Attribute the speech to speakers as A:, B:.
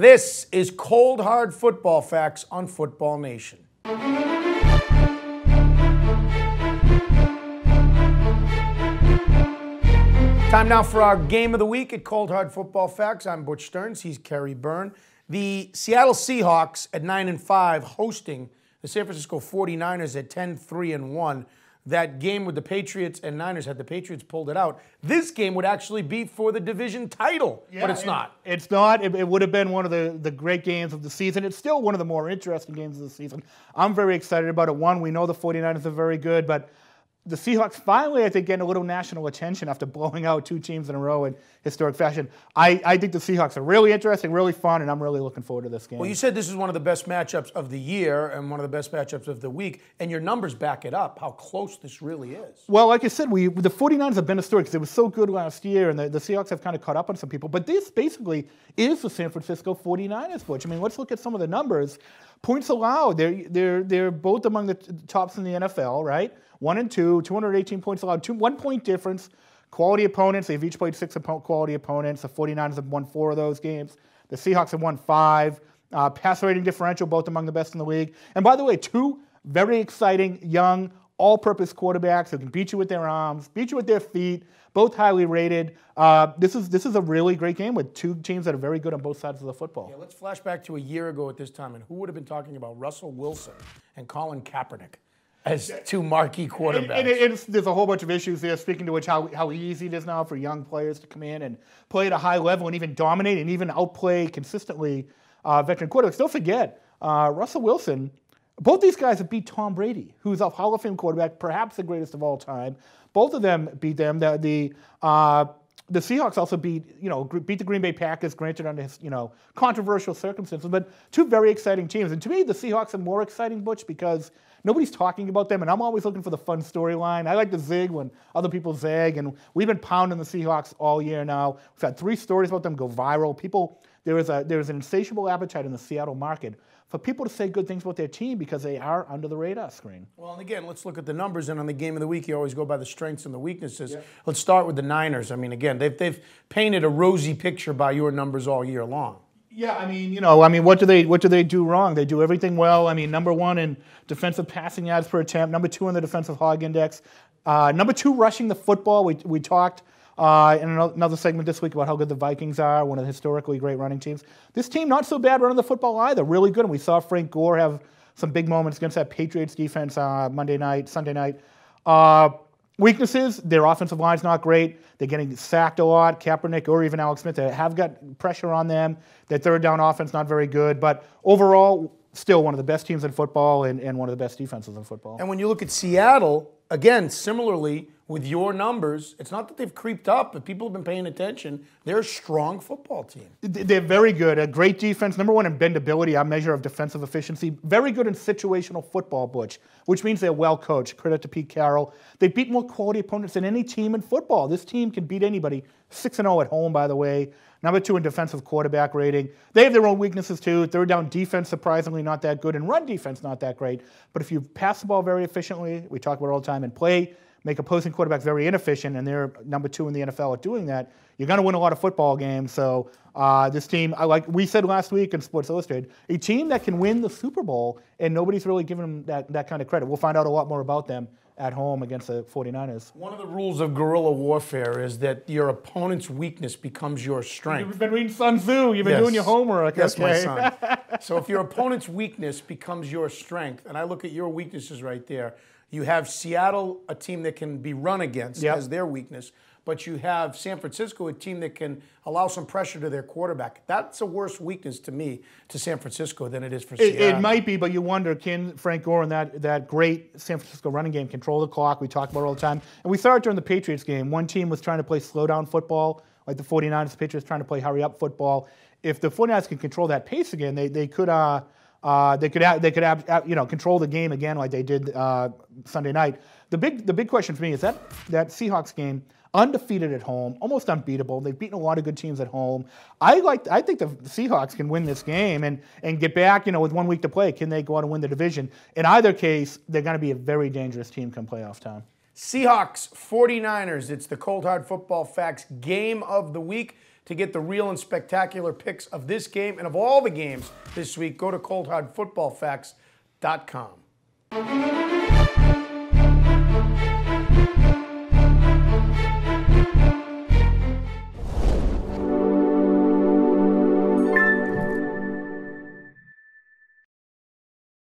A: This is Cold Hard Football Facts on Football Nation. Time now for our game of the week at Cold Hard Football Facts. I'm Butch Stearns. He's Kerry Byrne. The Seattle Seahawks at 9-5 hosting the San Francisco 49ers at 10-3-1. That game with the Patriots and Niners, had the Patriots pulled it out, this game would actually be for the division title, but it's not.
B: It's not. It would have been one of the great games of the season. It's still one of the more interesting games of the season. I'm very excited about it. One, we know the 49ers are very good, but the Seahawks finally, I think, getting a little national attention after blowing out two teams in a row in historic fashion. I think the Seahawks are really interesting, really fun, and I'm really looking forward to this game.
A: Well, you said this is one of the best matchups of the year and one of the best matchups of the week, and your numbers back it up, how close this really is.
B: Well, like I said, the 49ers have been a story because they were so good last year, and the Seahawks have kind of caught up on some people. But this basically is the San Francisco 49ers, Butch. I mean, let's look at some of the numbers. Points allowed, they're both among the tops in the NFL, right? 1 and 2, 218 points allowed, 1 point difference. Quality opponents, they've each played 6 quality opponents. The 49ers have won 4 of those games. The Seahawks have won 5. Pass rating differential, both among the best in the league. And by the way, 2 very exciting, young, all-purpose quarterbacks who can beat you with their arms, beat you with their feet, both highly rated. This is a really great game with 2 teams that are very good on both sides of the football.
A: Yeah, let's flash back to a year ago at this time, and who would have been talking about Russell Wilson and Colin Kaepernick as 2 marquee quarterbacks?
B: There's a whole bunch of issues there, speaking to which how easy it is now for young players to come in and play at a high level and even dominate and even outplay consistently veteran quarterbacks. Don't forget, Russell Wilson, both these guys have beat Tom Brady, who's a Hall of Fame quarterback, perhaps the greatest of all time. Both of them beat them. The Seahawks also beat the Green Bay Packers, granted under controversial circumstances, but 2 very exciting teams. And to me, the Seahawks are more exciting, Butch, because nobody's talking about them, and I'm always looking for the fun storyline. I like to zig when other people zag, and we've been pounding the Seahawks all year now. We've had 3 stories about them go viral. There is an insatiable appetite in the Seattle market for people to say good things about their team because they are under the radar screen.
A: Well, and again, let's look at the numbers. And on the game of the week, you always go by the strengths and the weaknesses. Yeah. Let's start with the Niners. I mean, again, they've painted a rosy picture by your numbers all year long.
B: Yeah, I mean, what do they do wrong? They do everything well. I mean, number 1 in defensive passing yards per attempt, number 2 in the defensive hog index, number 2 rushing the football. We talked in another segment this week about how good the Vikings are, one of the historically great running teams. This team, not so bad running the football either, really good. And we saw Frank Gore have some big moments against that Patriots defense Sunday night. Weaknesses, their offensive line's not great. They're getting sacked a lot. Kaepernick or even Alex Smith, they have got pressure on them. Their third down offense, not very good. But overall, still one of the best teams in football and one of the best defenses in football.
A: And when you look at Seattle, again, similarly, with your numbers, it's not that they've creeped up, but people have been paying attention. They're a strong football team.
B: They're very good. A great defense. Number 1 in bendability, our measure of defensive efficiency. Very good in situational football, Butch, which means they're well coached. Credit to Pete Carroll. They beat more quality opponents than any team in football. This team can beat anybody. 6-0 at home, by the way. Number 2 in defensive quarterback rating. They have their own weaknesses, too. Third down defense, surprisingly not that good, and run defense, not that great. But if you pass the ball very efficiently, we talk about it all the time, and make opposing quarterbacks very inefficient, and they're number 2 in the NFL at doing that, you're going to win a lot of football games. So this team, like we said last week in Sports Illustrated, a team that can win the Super Bowl, and nobody's really giving them that kind of credit. We'll find out a lot more about them at home against the 49ers.
A: One of the rules of guerrilla warfare is that your opponent's weakness becomes your strength.
B: You've been reading Sun Tzu. You've been doing your homework.
A: Yes, my son. So if your opponent's weakness becomes your strength, and I look at your weaknesses right there, you have Seattle, a team that can be run against as their weakness, but you have San Francisco, a team that can allow some pressure to their quarterback. That's a worse weakness to me, to San Francisco, than it is for Seattle.
B: It might be, but you wonder, can Frank Gore and that great San Francisco running game control the clock? We talk about it all the time. And we saw it during the Patriots game. One team was trying to play slow-down football, like the 49ers. The Patriots trying to play hurry-up football. If the 49ers can control that pace again, they could control the game again like they did Sunday night. The big question for me is that Seahawks game, undefeated at home, almost unbeatable. They've beaten a lot of good teams at home. I think the Seahawks can win this game and get back, with 1 week to play. Can they go out and win the division? In either case, they're going to be a very dangerous team come playoff time.
A: Seahawks, 49ers. It's the Cold Hard Football Facts game of the week. To get the real and spectacular picks of this game and of all the games this week, go to coldhardfootballfacts.com.